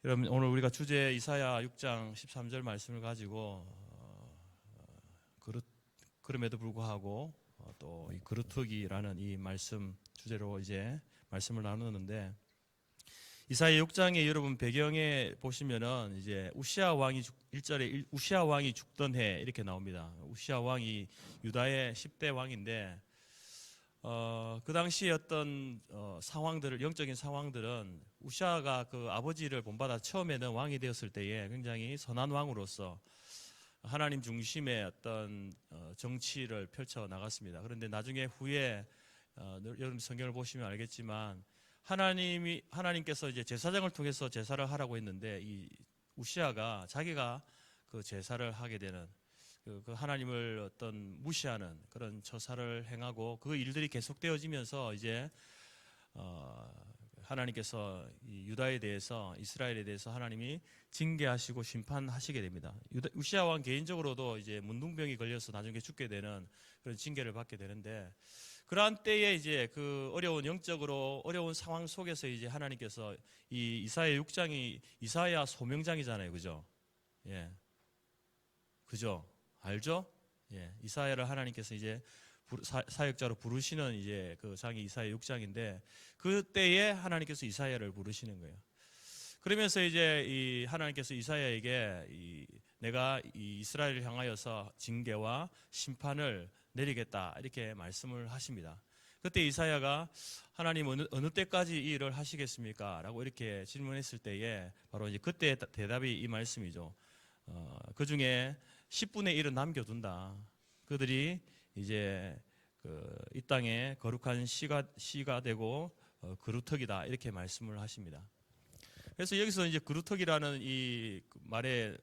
여러분, 오늘 우리가 주제 이사야 6장 13절 말씀을 가지고 그럼에도 불구하고 또 이 그루터기라는 이 말씀 주제로 이제 말씀을 나누는데, 이사야 6장에 여러분 배경에 보시면은 이제 우시아 왕이 1절에 우시아 왕이 죽던 해 이렇게 나옵니다. 우시아 왕이 유다의 10대 왕인데 그 당시에 어떤 상황들을, 영적인 상황들은 우시아가 그 아버지를 본받아 처음에는 왕이 되었을 때에 굉장히 선한 왕으로서 하나님 중심의 어떤 정치를 펼쳐 나갔습니다. 그런데 나중에 후에 여러분 성경을 보시면 알겠지만 하나님께서 이제 제사장을 통해서 제사를 하라고 했는데, 이 우시아가 자기가 그 제사를 하게 되는 그 하나님을 어떤 무시하는 그런 처사를 행하고, 그 일들이 계속되어지면서 이제 하나님께서 이 유다에 대해서, 이스라엘에 대해서 하나님이 징계하시고 심판하시게 됩니다. 우시아 왕 개인적으로도 이제 문둥병이 걸려서 나중에 죽게 되는 그런 징계를 받게 되는데, 그러한 때에 이제 그 어려운, 영적으로 어려운 상황 속에서 이제 하나님께서 이 이사야 6장이 이사야 소명장이잖아요, 그죠? 예, 그죠? 알죠? 예, 이사야를 하나님께서 이제 사역자로 부르시는 이제 그 장이 이사야 6장인데, 그때에 하나님께서 이사야를 부르시는 거예요. 그러면서 이제 이 하나님께서 이사야에게 내가 이 이스라엘을 향하여서 징계와 심판을 내리겠다 이렇게 말씀을 하십니다. 그때 이사야가 하나님 어느 때까지 이 일을 하시겠습니까? 라고 이렇게 질문했을 때에 바로 이제 그때 대답이 이 말씀이죠. 그 중에 10분의 1은 남겨둔다. 그들이 이제 이 땅에 거룩한 씨가 되고 그루터기다 이렇게 말씀을 하십니다. 그래서 여기서 이제 그루터기라는 이 말의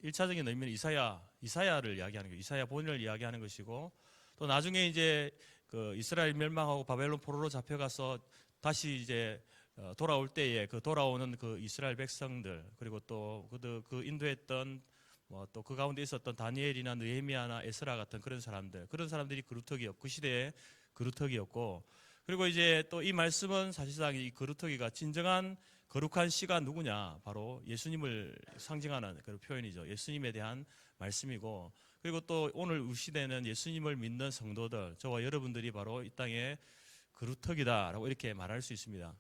1차적인 의미는 이사야를 이야기하는 거예요. 이사야 본인을 이야기하는 것이고, 또 나중에 이제 그 이스라엘 멸망하고 바벨론 포로로 잡혀가서 다시 이제 돌아올 때에 그 돌아오는 그 이스라엘 백성들, 그리고 또 그 인도했던 또 그 가운데 있었던 다니엘이나 느헤미야나 에스라 같은 그런 사람들이 그루터기였고, 그 시대의 그루터기였고, 그리고 이제 또 이 말씀은 사실상 이 그루터기가 진정한 거룩한 씨가 누구냐, 바로 예수님을 상징하는 그런 표현이죠. 예수님에 대한 말씀이고, 그리고 또 오늘 우리 시대는 예수님을 믿는 성도들, 저와 여러분들이 바로 이 땅의 그루터기다라고 이렇게 말할 수 있습니다.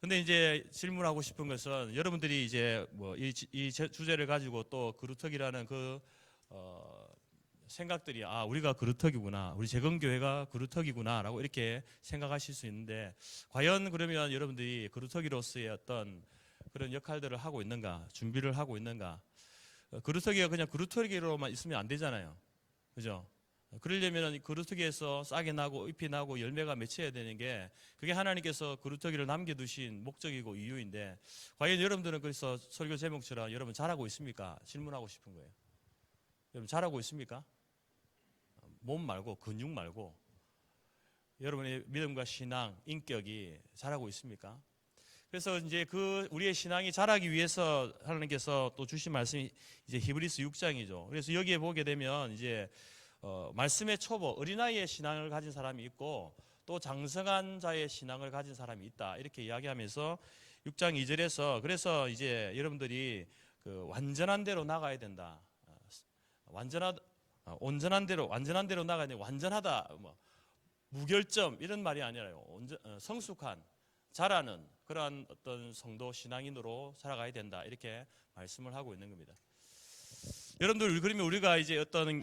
근데 이제 질문하고 싶은 것은, 여러분들이 이제 뭐 이 주제를 가지고 또 그루터기라는 그 생각들이, 우리가 그루터기구나, 우리 재건교회가 그루터기구나라고 이렇게 생각하실 수 있는데, 과연 그러면 여러분들이 그루터기로서의 어떤 그런 역할들을 하고 있는가, 준비를 하고 있는가? 그루터기가 그냥 그루터기로만 있으면 안 되잖아요, 그죠? 그러려면 그루터기에서 싹이 나고 잎이 나고 열매가 맺혀야 되는 게, 그게 하나님께서 그루터기를 남겨두신 목적이고 이유인데, 과연 여러분들은 그래서 설교 제목처럼 여러분 잘하고 있습니까? 질문하고 싶은 거예요. 여러분 잘하고 있습니까? 몸 말고, 근육 말고, 여러분의 믿음과 신앙, 인격이 자라고 있습니까? 그래서 이제 우리의 신앙이 자라기 위해서 하나님께서 또 주신 말씀이 이제 히브리서 6장이죠. 그래서 여기에 보게 되면 이제 말씀의 초보, 어린아이의 신앙을 가진 사람이 있고, 또 장성한 자의 신앙을 가진 사람이 있다 이렇게 이야기하면서 6장 2절에서, 그래서 이제 여러분들이 그 완전한 대로 나가야 된다. 온전한 대로 나가야 돼. 완전하다, 무결점 이런 말이 아니라요. 성숙한, 자라는 그러한 어떤 성도 신앙인으로 살아가야 된다 이렇게 말씀을 하고 있는 겁니다. 여러분들, 그러면 우리가 이제 어떤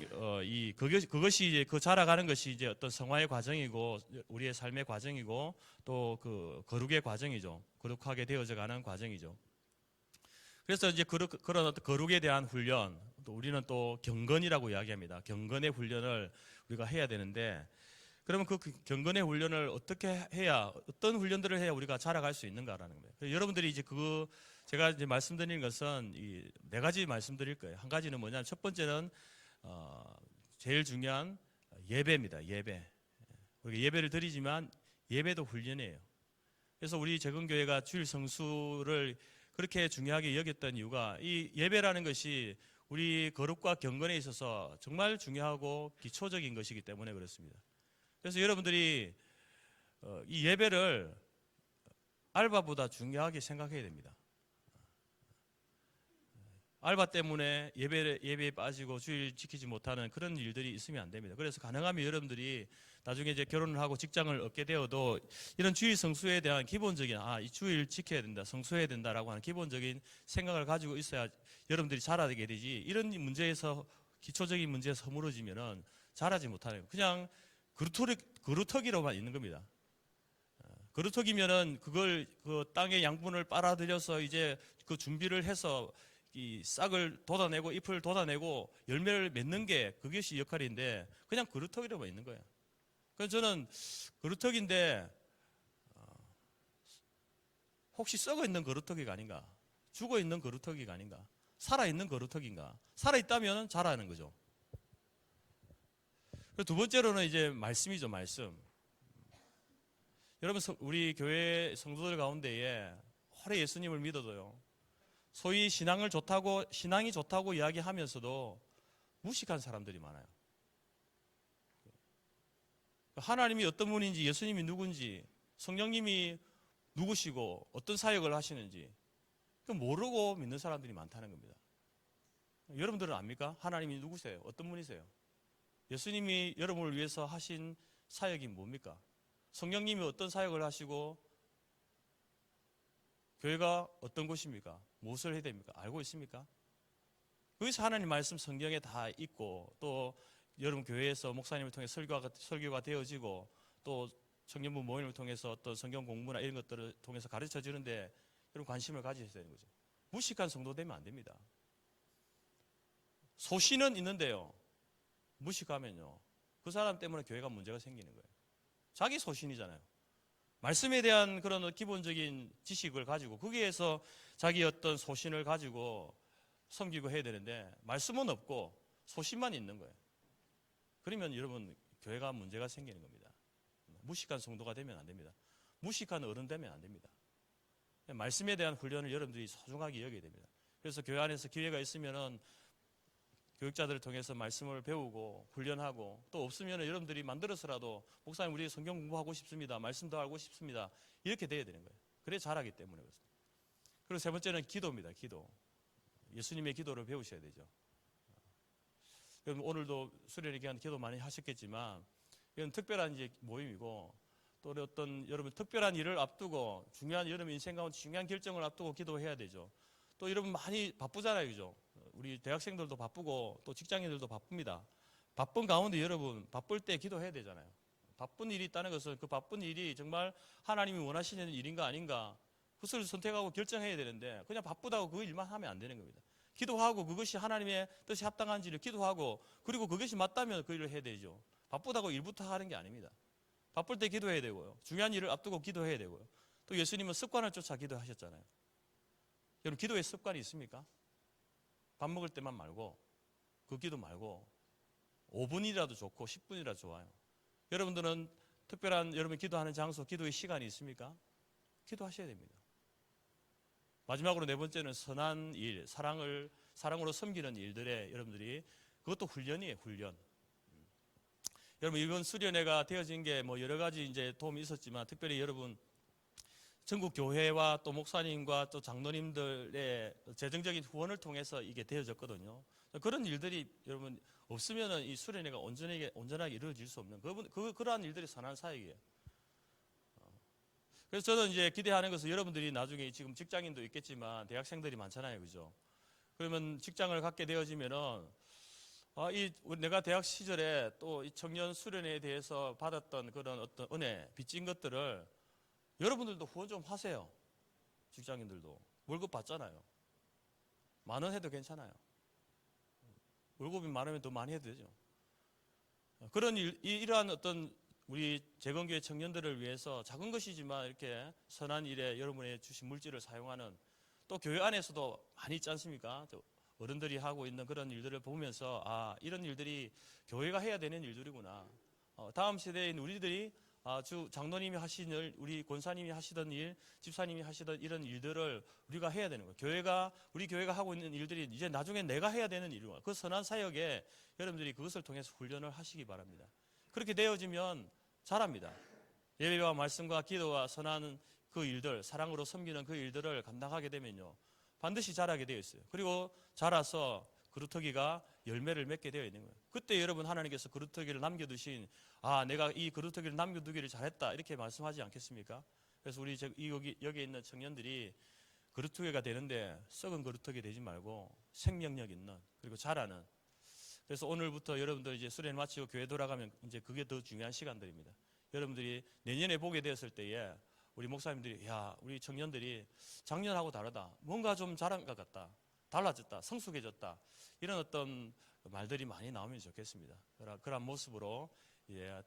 그것이 이제 그 자라가는 것이 이제 어떤 성화의 과정이고, 우리의 삶의 과정이고, 또 그 거룩의 과정이죠. 거룩하게 되어져가는 과정이죠. 그래서 이제 그런 어떤 거룩에 대한 훈련, 또 우리는 또 경건이라고 이야기합니다. 경건의 훈련을 우리가 해야 되는데, 그러면 그 경건의 훈련을 어떻게 해야, 어떤 훈련들을 해야 우리가 자라갈 수 있는가라는 거예요. 여러분들이 이제 제가 이제 말씀드리는 것은 이 네 가지 말씀드릴 거예요. 한 가지는 뭐냐면, 첫 번째는 제일 중요한 예배입니다. 예배. 우리가 예배를 드리지만 예배도 훈련이에요. 그래서 우리 재건교회가 주일 성수를 그렇게 중요하게 여겼던 이유가, 이 예배라는 것이 우리 거룩과 경건에 있어서 정말 중요하고 기초적인 것이기 때문에 그렇습니다. 그래서 여러분들이 이 예배를 알바보다 중요하게 생각해야 됩니다. 알바 때문에 예배에 빠지고 주일 지키지 못하는 그런 일들이 있으면 안 됩니다. 그래서 가능하면 여러분들이 나중에 이제 결혼을 하고 직장을 얻게 되어도 이런 주일 성수에 대한 기본적인 이 주일 지켜야 된다, 성수해야 된다라고 하는 기본적인 생각을 가지고 있어야 여러분들이 자라게 되지. 이런 문제에서 기초적인 문제에서 허물어지면은 자라지 못하는 그냥 그루터기로만 있는 겁니다. 그루터기면은 그걸 그 땅의 양분을 빨아들여서 이제 그 준비를 해서 이 싹을 돋아내고 잎을 돋아내고 열매를 맺는 게 그것이 역할인데 그냥 그루터기로만 있는 거예요. 그래서 저는 그루터기인데 혹시 썩어 있는 그루터기가 아닌가? 죽어 있는 그루터기가 아닌가? 살아 있는 그루터기인가? 살아 있다면 자라는 거죠. 두 번째로는 이제 말씀이죠, 말씀. 여러분, 우리 교회 성도들 가운데에 오래 예수님을 믿어도요, 소위 신앙이 좋다고 이야기하면서도 무식한 사람들이 많아요. 하나님이 어떤 분인지, 예수님이 누군지, 성령님이 누구시고 어떤 사역을 하시는지 모르고 믿는 사람들이 많다는 겁니다. 여러분들은 압니까? 하나님이 누구세요? 어떤 분이세요? 예수님이 여러분을 위해서 하신 사역이 뭡니까? 성령님이 어떤 사역을 하시고 교회가 어떤 곳입니까? 무엇을 해야 됩니까? 알고 있습니까? 거기서 하나님 말씀 성경에 다 있고 또 여러분 교회에서 목사님을 통해 설교가 되어지고 또 청년부 모임을 통해서 어떤 성경 공부나 이런 것들을 통해서 가르쳐 주는데 여러분 관심을 가지셔야 되는 거죠. 무식한 성도 되면 안 됩니다. 소신은 있는데요. 무식하면요. 그 사람 때문에 교회가 문제가 생기는 거예요. 자기 소신이잖아요. 말씀에 대한 그런 기본적인 지식을 가지고 거기에서 자기 어떤 소신을 가지고 섬기고 해야 되는데 말씀은 없고 소신만 있는 거예요. 그러면 여러분 교회가 문제가 생기는 겁니다. 무식한 성도가 되면 안 됩니다. 무식한 어른 되면 안 됩니다. 말씀에 대한 훈련을 여러분들이 소중하게 여겨야 됩니다. 그래서 교회 안에서 기회가 있으면은 교육자들을 통해서 말씀을 배우고 훈련하고 또 없으면 여러분들이 만들어서라도 목사님 우리 성경 공부하고 싶습니다. 말씀도 알고 싶습니다. 이렇게 돼야 되는 거예요. 그래 잘하기 때문에 그렇습니다. 그리고 세 번째는 기도입니다. 기도. 예수님의 기도를 배우셔야 되죠. 여러분 오늘도 수련회 기간 기도 많이 하셨겠지만 이건 특별한 이제 모임이고 또 어떤 여러분 특별한 일을 앞두고 중요한 여러분 인생 가운데 중요한 결정을 앞두고 기도해야 되죠. 또 여러분 많이 바쁘잖아요. 그죠? 우리 대학생들도 바쁘고 또 직장인들도 바쁩니다. 바쁜 가운데 여러분 바쁠 때 기도해야 되잖아요. 바쁜 일이 있다는 것은 그 바쁜 일이 정말 하나님이 원하시는 일인가 아닌가 그것을 선택하고 결정해야 되는데 그냥 바쁘다고 그 일만 하면 안 되는 겁니다. 기도하고 그것이 하나님의 뜻에 합당한지를 기도하고 그리고 그것이 맞다면 그 일을 해야 되죠. 바쁘다고 일부터 하는 게 아닙니다. 바쁠 때 기도해야 되고요. 중요한 일을 앞두고 기도해야 되고요. 또 예수님은 습관을 쫓아 기도하셨잖아요. 여러분 기도에 습관이 있습니까? 밥 먹을 때만 말고 그 기도 말고 5분이라도 좋고 10분이라도 좋아요. 여러분들은 특별한 여러분 기도하는 장소, 기도의 시간이 있습니까? 기도하셔야 됩니다. 마지막으로 네 번째는 선한 일, 사랑으로 섬기는 일들에 여러분들이 그것도 훈련이에요, 훈련. 여러분 이번 수련회가 되어진 게 뭐 여러 가지 이제 도움이 있었지만 특별히 여러분 전국 교회와 또 목사님과 또 장로님들의 재정적인 후원을 통해서 이게 되어졌거든요. 그런 일들이 여러분 없으면은 이 수련회가 온전하게 이루어질 수 없는 그러한 일들이 선한 사역이에요. 그래서 저는 이제 기대하는 것은 여러분들이 나중에 지금 직장인도 있겠지만 대학생들이 많잖아요, 그죠? 그러면 직장을 갖게 되어지면은 내가 대학 시절에 또 이 청년 수련회에 대해서 받았던 그런 어떤 은혜, 빚진 것들을 여러분들도 후원 좀 하세요. 직장인들도 월급 받잖아요. 10,000원 해도 괜찮아요. 월급이 많으면 더 많이 해도 되죠. 그런 이러한 어떤 우리 재건교회 청년들을 위해서 작은 것이지만 이렇게 선한 일에 여러분의 주신 물질을 사용하는 또 교회 안에서도 많이 있지 않습니까? 어른들이 하고 있는 그런 일들을 보면서 이런 일들이 교회가 해야 되는 일들이구나. 다음 세대인 우리들이 주 장로님이 하시는 일, 우리 권사님이 하시던 일, 집사님이 하시던 이런 일들을 우리가 해야 되는 거예요. 우리 교회가 하고 있는 일들이 이제 나중에 내가 해야 되는 일이구나. 그 선한 사역에 여러분들이 그것을 통해서 훈련을 하시기 바랍니다. 그렇게 되어지면 잘합니다. 예배와 말씀과 기도와 선한 그 일들, 사랑으로 섬기는 그 일들을 감당하게 되면요. 반드시 자라게 되어 있어요. 그리고 자라서 그루터기가 열매를 맺게 되어 있는 거예요. 그때 여러분 하나님께서 그루터기를 남겨두신 내가 이 그루터기를 남겨두기를 잘했다 이렇게 말씀하지 않겠습니까? 그래서 우리 여기 있는 청년들이 그루터기가 되는데 썩은 그루터기 되지 말고 생명력 있는 그리고 자라는. 그래서 오늘부터 여러분들 이제 수련 마치고 교회 돌아가면 이제 그게 더 중요한 시간들입니다. 여러분들이 내년에 보게 되었을 때에 우리 목사님들이 우리 청년들이 작년하고 다르다. 뭔가 좀 자란 것 같다. 달라졌다. 성숙해졌다. 이런 어떤 말들이 많이 나오면 좋겠습니다. 그런 모습으로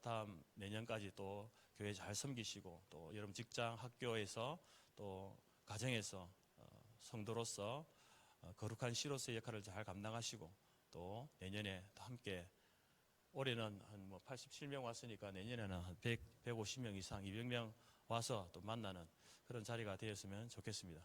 다음 내년까지 또 교회 잘 섬기시고 또 여러분 직장, 학교에서 또 가정에서 성도로서 거룩한 시로서의 역할을 잘 감당하시고 또 내년에 또 함께 올해는 한 87명 왔으니까 내년에는 한 100, 150명 이상, 200명 와서 또 만나는 그런 자리가 되었으면 좋겠습니다.